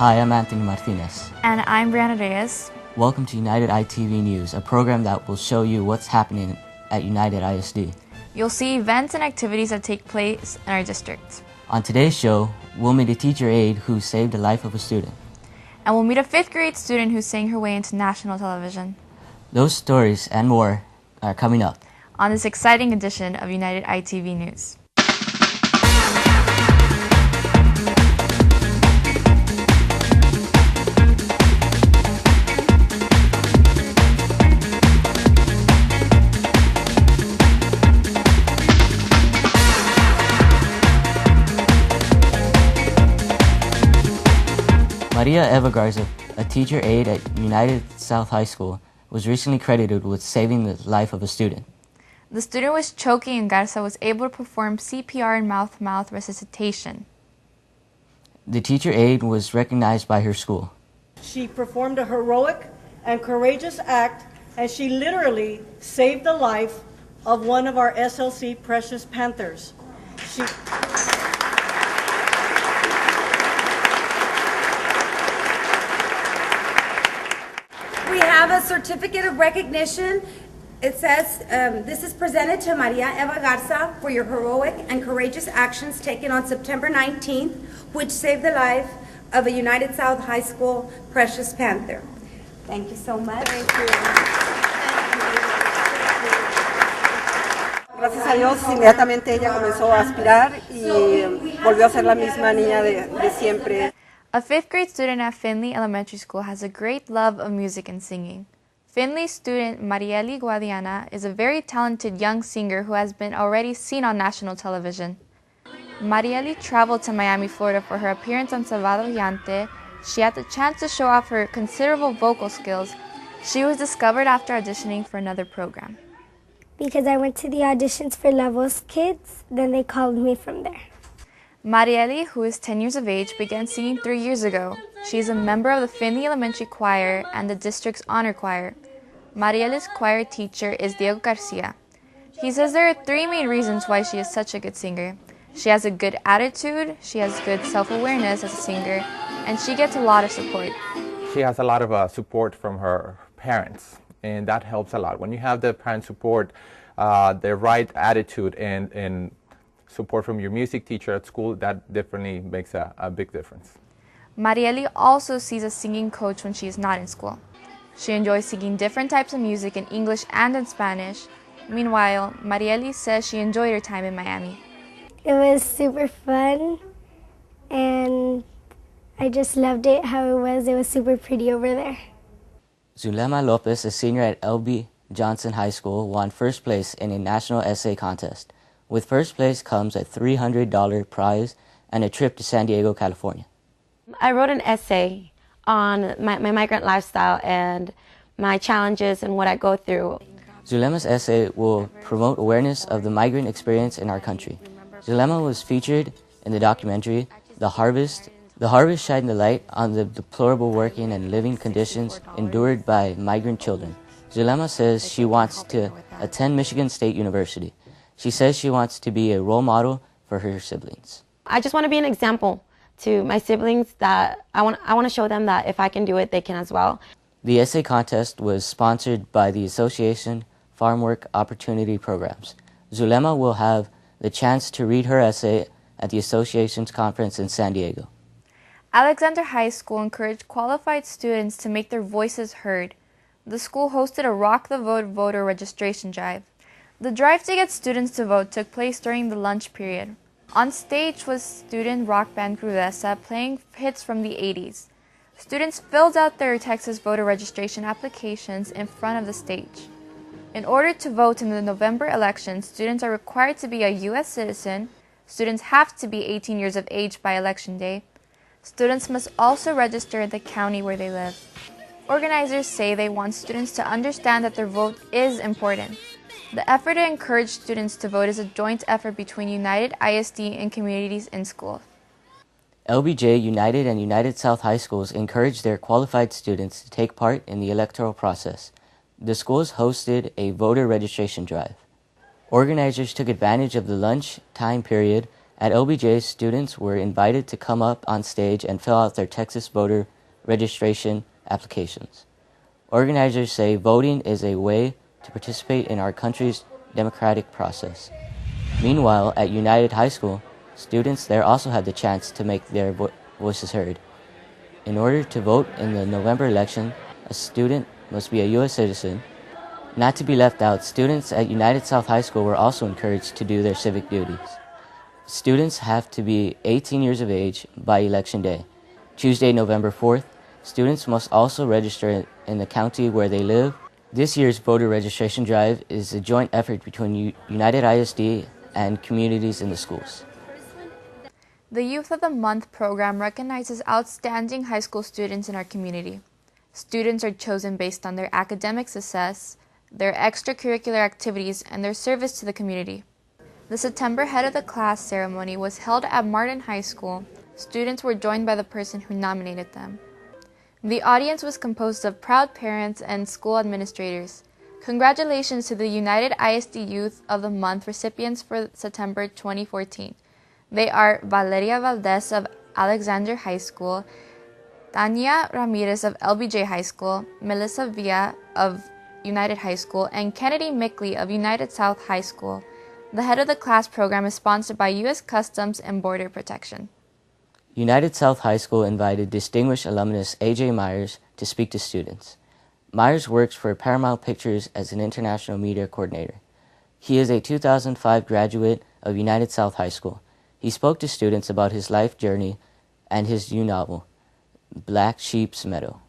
Hi, I'm Anthony Martinez. And I'm Brianna Reyes. Welcome to United ITV News, a program that will show you what's happening at United ISD. You'll see events and activities that take place in our district. On today's show, we'll meet a teacher aide who saved the life of a student. And we'll meet a 5th grade student who sang her way into national television. Those stories and more are coming up on this exciting edition of United ITV News. Maria Eva Garza, a teacher aide at United South High School, was recently credited with saving the life of a student. The student was choking and Garza was able to perform CPR and mouth-to-mouth resuscitation. The teacher aide was recognized by her school. She performed a heroic and courageous act, and she literally saved the life of one of our SLC Precious Panthers. We have a certificate of recognition. It says, this is presented to Maria Eva Garza for your heroic and courageous actions taken on September 19th, which saved the life of a United South High School Precious Panther. Thank you so much. Thank you. Gracias a Dios, inmediatamente ella comenzó a aspirar y volvió a ser la misma niña de siempre. A 5th grade student at Finley Elementary School has a great love of music and singing. Finley student Marieli Guadiana is a very talented young singer who has been already seen on national television. Marieli traveled to Miami, Florida for her appearance on Salvador Llante. She had the chance to show off her considerable vocal skills. She was discovered after auditioning for another program. Because I went to the auditions for La Voz Kids, then they called me from there. Marieli, who is 10 years of age, began singing 3 years ago. She is a member of the Finley Elementary Choir and the district's honor choir. Marieli's choir teacher is Diego Garcia. He says there are 3 main reasons why she is such a good singer. She has a good attitude, she has good self-awareness as a singer, and she gets a lot of support. She has a lot of support from her parents, and that helps a lot. When you have the parent support, the right attitude and support from your music teacher at school, that definitely makes a big difference. Marieli also sees a singing coach when she is not in school. She enjoys singing different types of music in English and in Spanish. Meanwhile, Marieli says she enjoyed her time in Miami. It was super fun, and I just loved it how it was. It was super pretty over there. Zulema Lopez, a senior at L.B. Johnson High School, won first place in a national essay contest. With first place comes a $300 prize and a trip to San Diego, California. I wrote an essay on my migrant lifestyle and my challenges and what I go through. Zulema's essay will promote awareness of the migrant experience in our country. Zulema was featured in the documentary The Harvest. The Harvest shined the light on the deplorable working and living conditions endured by migrant children. Zulema says she wants to attend Michigan State University. She says she wants to be a role model for her siblings. I just want to be an example to my siblings that I want to show them that if I can do it, they can as well. The essay contest was sponsored by the Association Farm Work Opportunity Programs. Zulema will have the chance to read her essay at the association's conference in San Diego. Alexander High School encouraged qualified students to make their voices heard. The school hosted a Rock the Vote voter registration drive. The drive to get students to vote took place during the lunch period. On stage was student rock band Crudeza playing hits from the 80s. Students filled out their Texas voter registration applications in front of the stage. In order to vote in the November election, students are required to be a U.S. citizen. Students have to be 18 years of age by election day. Students must also register in the county where they live. Organizers say they want students to understand that their vote is important. The effort to encourage students to vote is a joint effort between United ISD and communities in schools. LBJ, United, and United South High Schools encourage their qualified students to take part in the electoral process. The schools hosted a voter registration drive. Organizers took advantage of the lunch time period At LBJ, students were invited to come up on stage and fill out their Texas voter registration applications. Organizers say voting is a way to participate in our country's democratic process. Meanwhile, at United High School, students there also had the chance to make their voices heard. In order to vote in the November election, a student must be a U.S. citizen. Not to be left out, students at United South High School were also encouraged to do their civic duties. Students have to be 18 years of age by Election Day. Tuesday, November 4th, students must also register in the county where they live. This year's voter registration drive is a joint effort between United ISD and communities in the schools. The Youth of the Month program recognizes outstanding high school students in our community. Students are chosen based on their academic success, their extracurricular activities, and their service to the community. The September Head of the Class ceremony was held at Martin High School. Students were joined by the person who nominated them. The audience was composed of proud parents and school administrators. Congratulations to the United ISD Youth of the Month recipients for September 2014. They are Valeria Valdez of Alexander High School, Tania Ramirez of LBJ High School, Melissa Villa of United High School, and Kennedy Mickley of United South High School. The Head of the Class program is sponsored by U.S. Customs and Border Protection. United South High School invited distinguished alumnus A.J. Myers to speak to students. Myers works for Paramount Pictures as an international media coordinator. He is a 2005 graduate of United South High School. He spoke to students about his life journey and his new novel, Black Sheep's Meadow.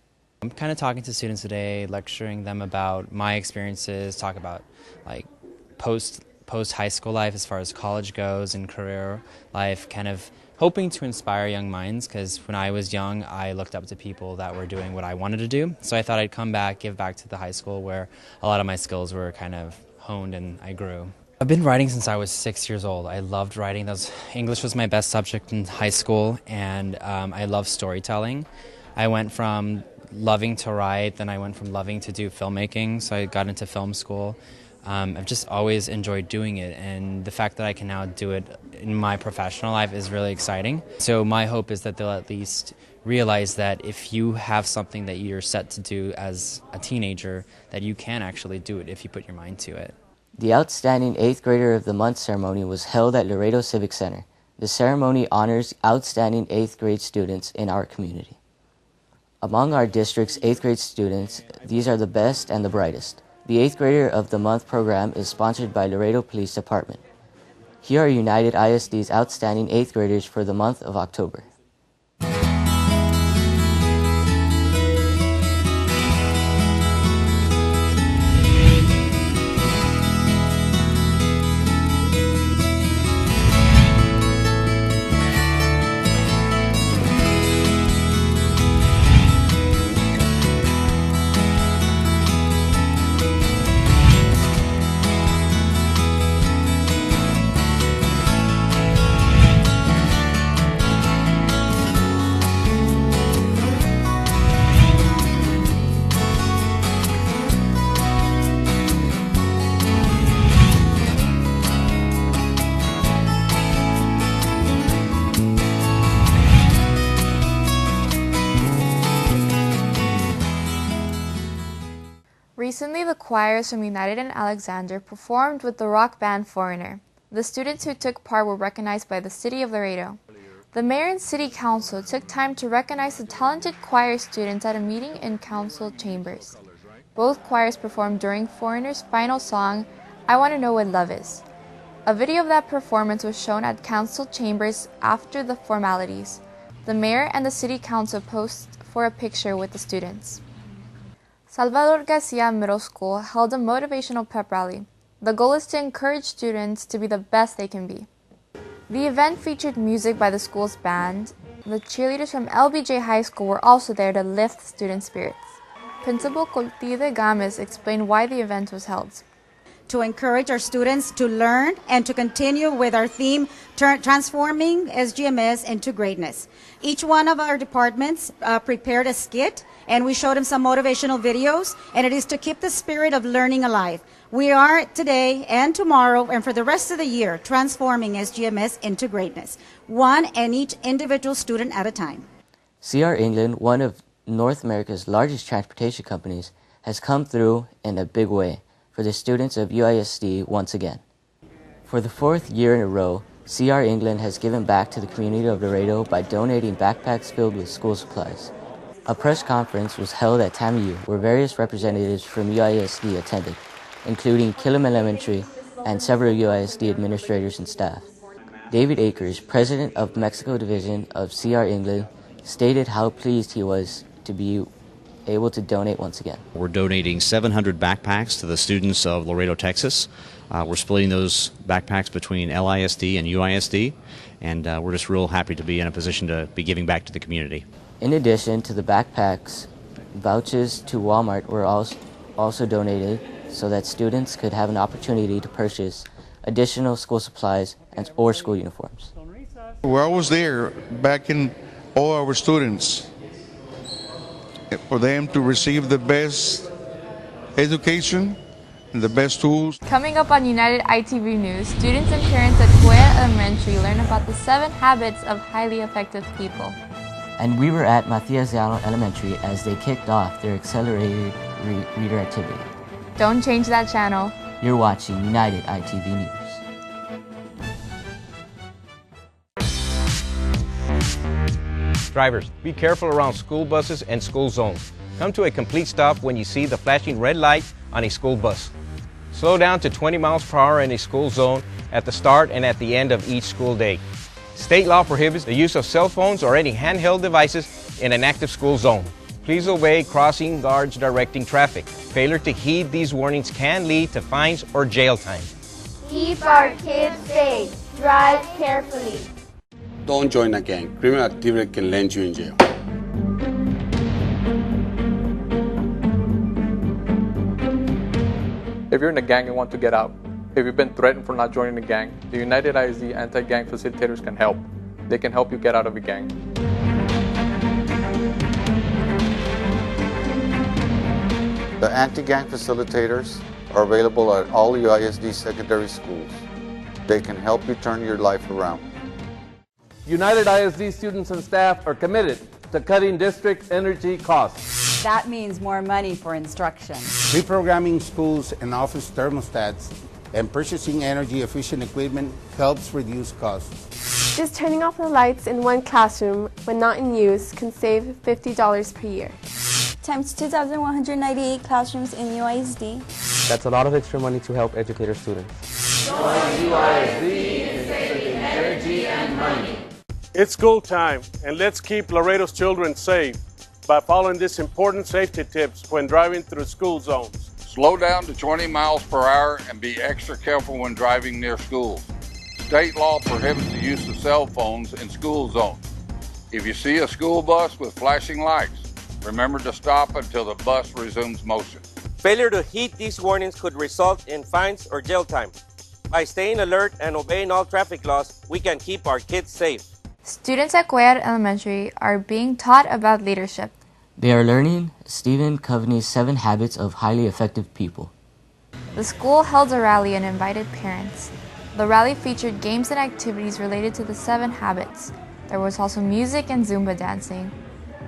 I'm kind of talking to students today, lecturing them about my experiences, talk about like post high school life as far as college goes and career life, kind of hoping to inspire young minds, because when I was young, I looked up to people that were doing what I wanted to do. So I thought I'd come back, give back to the high school where a lot of my skills were kind of honed and I grew. I've been writing since I was 6 years old. I loved writing. English was my best subject in high school, and I love storytelling. I went from loving to write, then I went from loving to do filmmaking, so I got into film school. I've just always enjoyed doing it, and the fact that I can now do it in my professional life is really exciting. So my hope is that they'll at least realize that if you have something that you're set to do as a teenager, that you can actually do it if you put your mind to it. The Outstanding 8th Grader of the Month ceremony was held at Laredo Civic Center. The ceremony honors outstanding 8th grade students in our community. Among our district's 8th grade students, these are the best and the brightest. The 8th Grader of the Month program is sponsored by Laredo Police Department. Here are United ISD's outstanding 8th graders for the month of October. Recently, the choirs from United and Alexander performed with the rock band Foreigner. The students who took part were recognized by the City of Laredo. The Mayor and City Council took time to recognize the talented choir students at a meeting in council chambers. Both choirs performed during Foreigner's final song, I Want to Know What Love Is. A video of that performance was shown at council chambers after the formalities. The Mayor and the City Council posed for a picture with the students. Salvador Garcia Middle School held a motivational pep rally. The goal is to encourage students to be the best they can be. The event featured music by the school's band. The cheerleaders from LBJ High School were also there to lift student spirits. Principal Coltide Games explained why the event was held. to encourage our students to learn and to continue with our theme, transforming SGMS into greatness. Each one of our departments prepared a skit, and we showed them some motivational videos, and it is to keep the spirit of learning alive. We are today and tomorrow and for the rest of the year transforming SGMS into greatness, one and each individual student at a time. CR England, one of North America's largest transportation companies, has come through in a big way for the students of UISD once again. For the fourth year in a row, CR England has given back to the community of Laredo by donating backpacks filled with school supplies. A press conference was held at TAMU where various representatives from UISD attended, including Killam Elementary and several UISD administrators and staff. David Akers, president of Mexico Division of CR England, stated how pleased he was to be able to donate once again. We're donating 700 backpacks to the students of Laredo, Texas. We're splitting those backpacks between LISD and UISD, and we're just real happy to be in a position to be giving back to the community. In addition to the backpacks, vouchers to Walmart were also donated so that students could have an opportunity to purchase additional school supplies or school uniforms. We're always there backing all our students for them to receive the best education and the best tools. Coming up on United ITV News, students and parents at Cuella Elementary learn about the 7 habits of highly effective people. And we were at Matias Llano Elementary as they kicked off their accelerated reader activity. Don't change that channel. You're watching United ITV News. Drivers, be careful around school buses and school zones. Come to a complete stop when you see the flashing red light on a school bus. Slow down to 20 miles per hour in a school zone at the start and at the end of each school day. State law prohibits the use of cell phones or any handheld devices in an active school zone. Please obey crossing guards directing traffic. Failure to heed these warnings can lead to fines or jail time. Keep our kids safe. Drive carefully. Don't join a gang. Criminal activity can land you in jail. If you're in a gang and want to get out, if you've been threatened for not joining a gang, the United ISD anti-gang facilitators can help. They can help you get out of a gang. The anti-gang facilitators are available at all UISD secondary schools. They can help you turn your life around. United ISD students and staff are committed to cutting district energy costs. That means more money for instruction. Reprogramming schools and office thermostats and purchasing energy-efficient equipment helps reduce costs. Just turning off the lights in one classroom when not in use can save $50 per year. Times 2,198 classrooms in UISD. That's a lot of extra money to help educate our students. Join UISD in saving energy and money. It's school time, and let's keep Laredo's children safe by following these important safety tips when driving through school zones. Slow down to 20 miles per hour and be extra careful when driving near schools. State law prohibits the use of cell phones in school zones. If you see a school bus with flashing lights, remember to stop until the bus resumes motion. Failure to heed these warnings could result in fines or jail time. By staying alert and obeying all traffic laws, we can keep our kids safe. Students at Cuella Elementary are being taught about leadership. They are learning Stephen Covey's 7 habits of highly effective people. The school held a rally and invited parents. The rally featured games and activities related to the 7 habits. There was also music and Zumba dancing.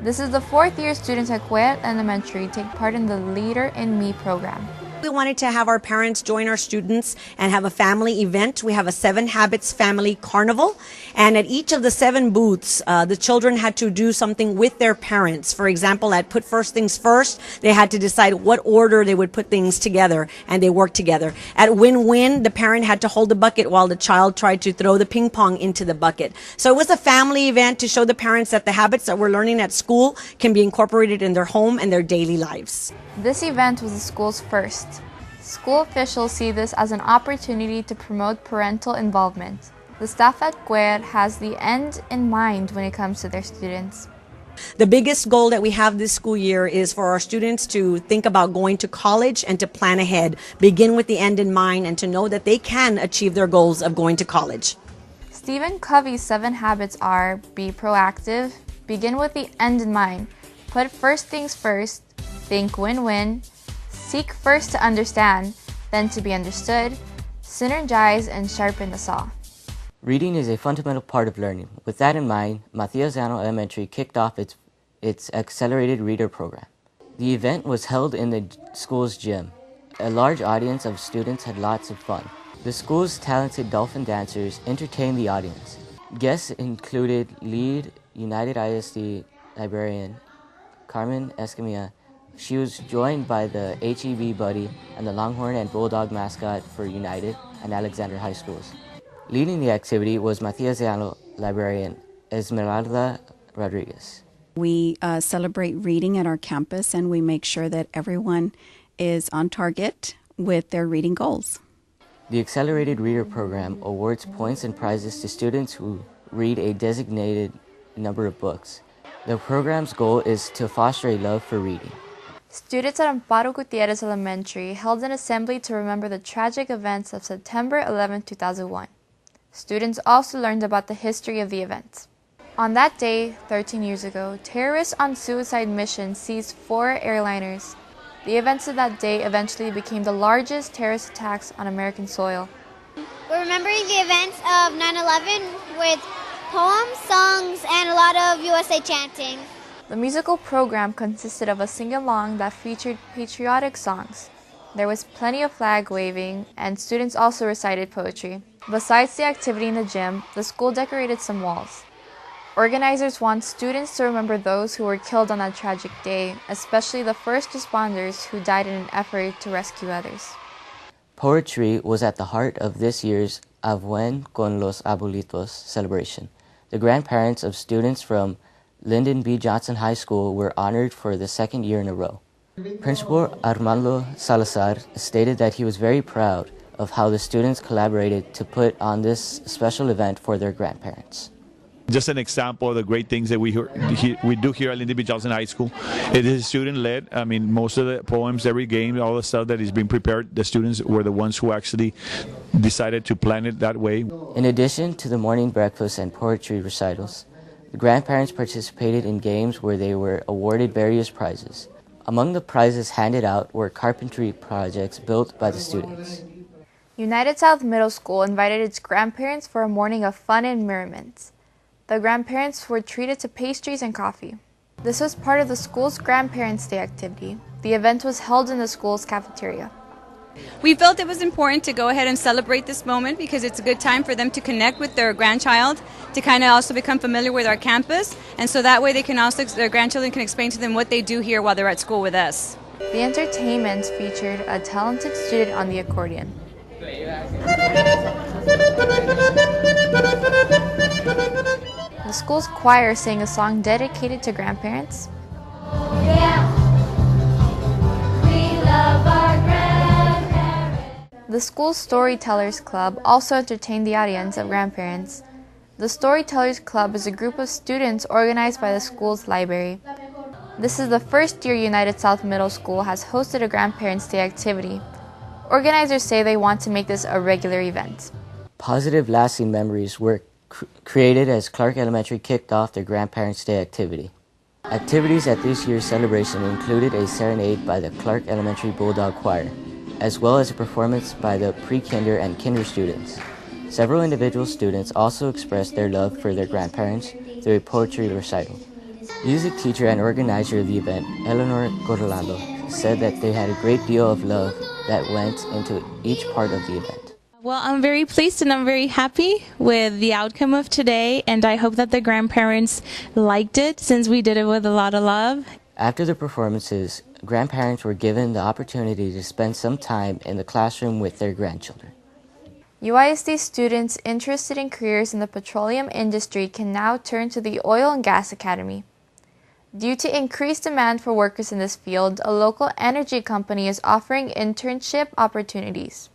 This is the 4th year students at Cuella Elementary take part in the Leader in Me program. We wanted to have our parents join our students and have a family event. We have a 7 Habits Family Carnival. And at each of the 7 booths, the children had to do something with their parents. For example, at Put First Things First, they had to decide what order they would put things together, and they worked together. At Win-Win, the parent had to hold the bucket while the child tried to throw the ping pong into the bucket. So it was a family event to show the parents that the habits that we're learning at school can be incorporated in their home and their daily lives. This event was the school's first. School officials see this as an opportunity to promote parental involvement. The staff at Cuella has the end in mind when it comes to their students. The biggest goal that we have this school year is for our students to think about going to college and to plan ahead, begin with the end in mind, and to know that they can achieve their goals of going to college. Stephen Covey's 7 habits are: be proactive, begin with the end in mind, put first things first, think win-win, seek first to understand, then to be understood, synergize, and sharpen the saw. Reading is a fundamental part of learning. With that in mind, Matias Llano Elementary kicked off its accelerated reader program. The event was held in the school's gym. A large audience of students had lots of fun. The school's talented dolphin dancers entertained the audience. Guests included lead United ISD librarian Carmen Escamilla. She was joined by the HEB Buddy and the Longhorn and Bulldog mascot for United and Alexander High Schools. Leading the activity was Matias Llano librarian Esmeralda Rodriguez. We celebrate reading at our campus, and we make sure that everyone is on target with their reading goals. The Accelerated Reader Program awards points and prizes to students who read a designated number of books. The program's goal is to foster a love for reading. Students at Amparo Gutierrez Elementary held an assembly to remember the tragic events of September 11, 2001. Students also learned about the history of the events. On that day, 13 years ago, terrorists on suicide missions seized 4 airliners. The events of that day eventually became the largest terrorist attacks on American soil. We're remembering the events of 9/11 with poems, songs, and a lot of USA chanting. The musical program consisted of a sing-along that featured patriotic songs. There was plenty of flag waving, and students also recited poetry. Besides the activity in the gym, the school decorated some walls. Organizers want students to remember those who were killed on that tragic day, especially the first responders who died in an effort to rescue others. Poetry was at the heart of this year's A Buen con los Abuelitos celebration. The grandparents of students from Lyndon B. Johnson High School were honored for the 2nd year in a row. Principal Armando Salazar stated that he was very proud of how the students collaborated to put on this special event for their grandparents. Just an example of the great things that we do here at Lyndon B. Johnson High School. It is student-led. I mean, most of the poems, every game, all the stuff that is being prepared, the students were the ones who actually decided to plan it that way. In addition to the morning breakfast and poetry recitals, the grandparents participated in games where they were awarded various prizes. Among the prizes handed out were carpentry projects built by the students. United South Middle School invited its grandparents for a morning of fun and merriment. The grandparents were treated to pastries and coffee. This was part of the school's Grandparents' Day activity. The event was held in the school's cafeteria. We felt it was important to go ahead and celebrate this moment because it's a good time for them to connect with their grandchild, to kind of also become familiar with our campus, and so that way they can also, their grandchildren can explain to them what they do here while they're at school with us. The entertainment featured a talented student on the accordion. The school's choir sang a song dedicated to grandparents. The school's Storytellers Club also entertained the audience of grandparents. The Storytellers Club is a group of students organized by the school's library. This is the first year United South Middle School has hosted a Grandparents' Day activity. Organizers say they want to make this a regular event. Positive, lasting memories were created as Clark Elementary kicked off their Grandparents' Day activity. Activities at this year's celebration included a serenade by the Clark Elementary Bulldog Choir, as well as a performance by the pre-kinder and kinder students. Several individual students also expressed their love for their grandparents through a poetry recital. Music teacher and organizer of the event, Eleanor Gorlando, said that they had a great deal of love that went into each part of the event. Well, I'm very pleased and I'm very happy with the outcome of today, and I hope that the grandparents liked it since we did it with a lot of love. After the performances, grandparents were given the opportunity to spend some time in the classroom with their grandchildren. UISD students interested in careers in the petroleum industry can now turn to the Oil and Gas Academy. Due to increased demand for workers in this field, a local energy company is offering internship opportunities.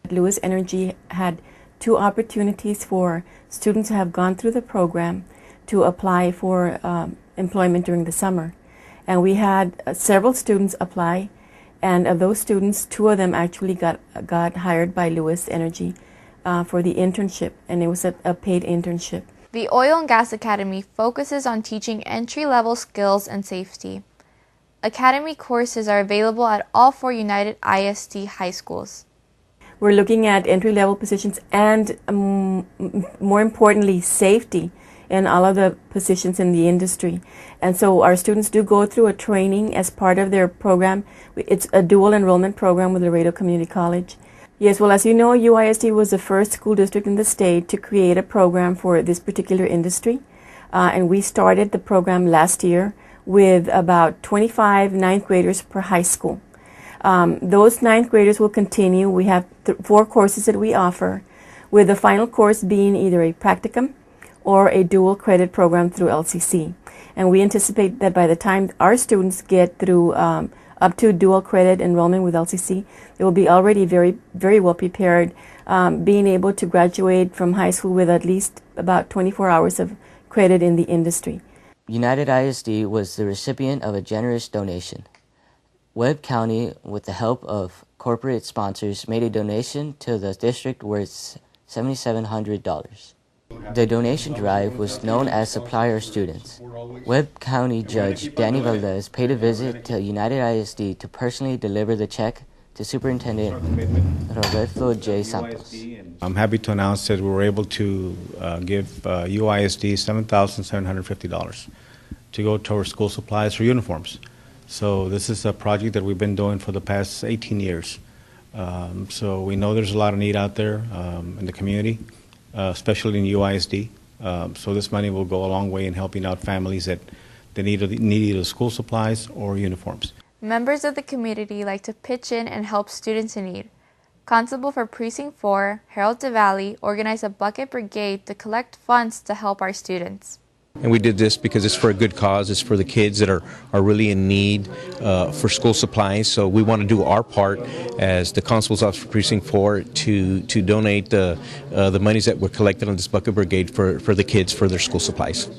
Lewis Energy had 2 opportunities for students who have gone through the program to apply for employment during the summer. And we had several students apply, and of those students, 2 of them actually got hired by Lewis Energy for the internship, and it was a paid internship. The Oil and Gas Academy focuses on teaching entry-level skills and safety. Academy courses are available at all 4 United ISD high schools. We're looking at entry-level positions and, more importantly, safety in all of the positions in the industry. And so our students do go through a training as part of their program. It's a dual enrollment program with Laredo Community College. Yes, well, as you know, UISD was the first school district in the state to create a program for this particular industry. And we started the program last year with about 25 ninth graders per high school. Those ninth graders will continue. We have 4 courses that we offer, with the final course being either a practicum or a dual credit program through LCC. And we anticipate that by the time our students get through up to dual credit enrollment with LCC, they will be already very, very well prepared, being able to graduate from high school with at least about 24 hours of credit in the industry. United ISD was the recipient of a generous donation. Webb County, with the help of corporate sponsors, made a donation to the district worth $7,700. The donation drive was known as Supply Our Students. Webb County Judge Danny Valdez paid a visit to United ISD to personally deliver the check to Superintendent Roberto J. Santos. I'm happy to announce that we were able to give UISD $7,750 to go towards school supplies for uniforms. So this is a project that we've been doing for the past 18 years. So we know there's a lot of need out there in the community, especially in UISD. So this money will go a long way in helping out families that need either school supplies or uniforms. Members of the community like to pitch in and help students in need. Constable for Precinct 4, Harold DeValley, organized a bucket brigade to collect funds to help our students. And we did this because it's for a good cause. It's for the kids that are really in need for school supplies. So we want to do our part as the Constable's Office for Precinct 4 to donate the monies that were collected on this bucket brigade for the kids for their school supplies.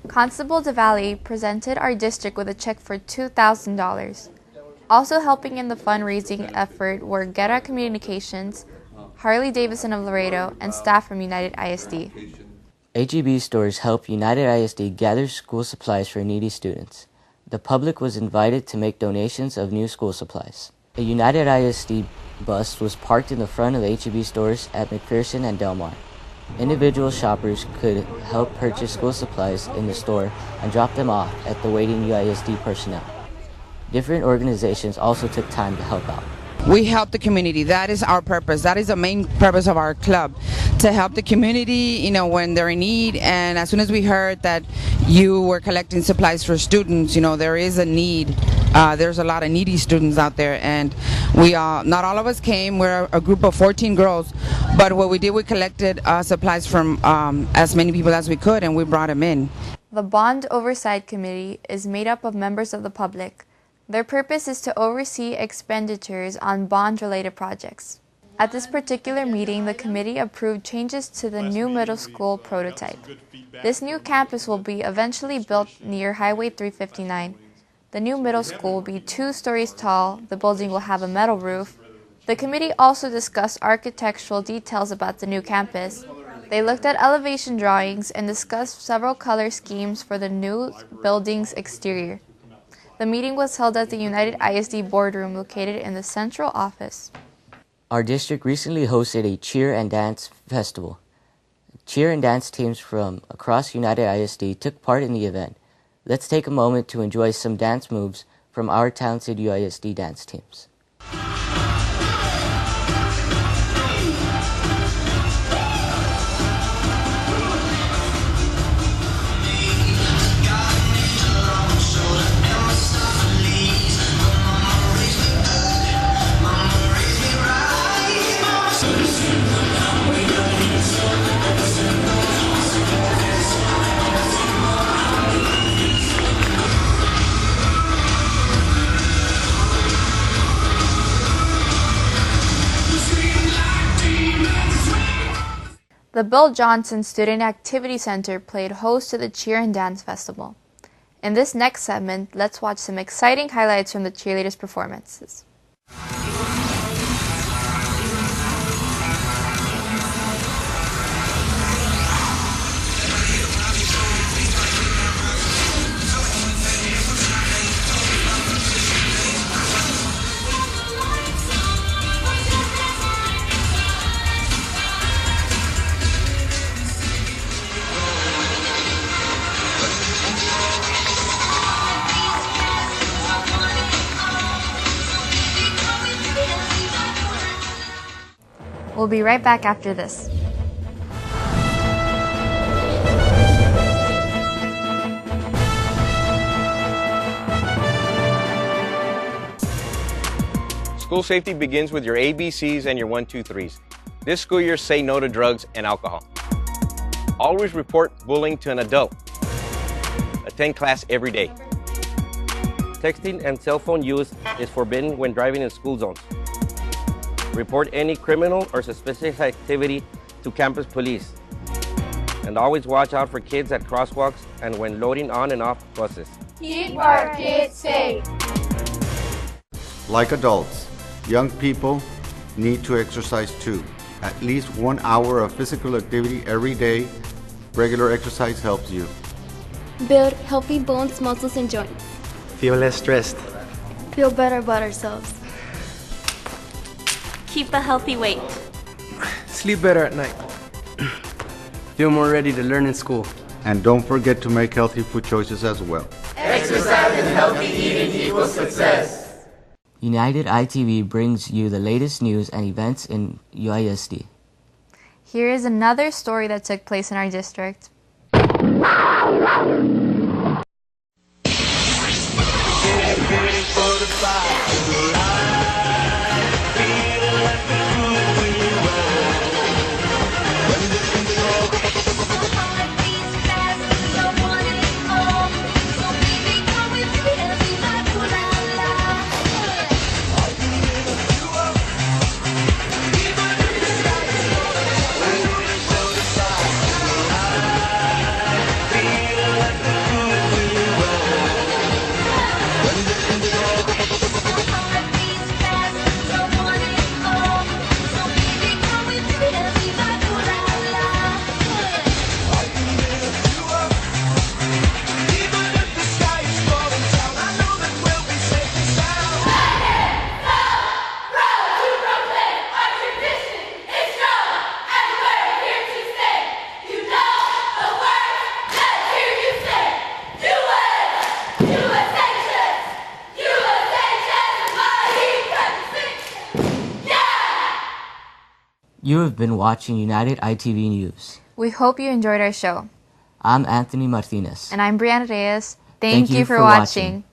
Constable DeValley presented our district with a check for $2,000. Also helping in the fundraising effort were Guerra Communications, Harley Davidson of Laredo, and staff from United ISD. HEB stores help United ISD gather school supplies for needy students. The public was invited to make donations of new school supplies. A United ISD bus was parked in the front of the HEB stores at McPherson and Del Mar. Individual shoppers could help purchase school supplies in the store and drop them off at the waiting UISD personnel. Different organizations also took time to help out. We help the community. That is our purpose. That is the main purpose of our club, to help the community, when they're in need. And as soon as we heard that you were collecting supplies for students, there is a need. There's a lot of needy students out there, and not all of us came. We're a group of 14 girls, but what we did, we collected supplies from as many people as we could, and we brought them in. The Bond Oversight Committee is made up of members of the public. Their purpose is to oversee expenditures on bond-related projects. At this particular meeting, the committee approved changes to the new middle school prototype. This new campus will be eventually built near Highway 359. The new middle school will be 2 stories tall. The building will have a metal roof. The committee also discussed architectural details about the new campus. They looked at elevation drawings and discussed several color schemes for the new building's exterior. The meeting was held at the United ISD boardroom located in the central office. Our district recently hosted a cheer and dance festival. Cheer and dance teams from across United ISD took part in the event. Let's take a moment to enjoy some dance moves from our talented UISD dance teams. The Bill Johnson Student Activity Center played host to the Cheer and Dance Festival. In this next segment, let's watch some exciting highlights from the cheerleaders' performances. We'll be right back after this. School safety begins with your ABCs and your 1, 2, 3s. This school year, say no to drugs and alcohol. Always report bullying to an adult. Attend class every day. Texting and cell phone use is forbidden when driving in school zones. Report any criminal or suspicious activity to campus police. And always watch out for kids at crosswalks and when loading on and off buses. Keep our kids safe. Like adults, young people need to exercise too. At least 1 hour of physical activity every day. Regular exercise helps you. Build healthy bones, muscles, and joints. Feel less stressed. Feel better about ourselves. Keep a healthy weight. Sleep better at night. Feel more ready to learn in school. And don't forget to make healthy food choices as well. Exercise and healthy eating equals success. United ITV brings you the latest news and events in UISD. Here is another story that took place in our district. You have been watching United ITV News. We hope you enjoyed our show. I'm Anthony Martinez. And I'm Brianna Reyes. Thank you for watching.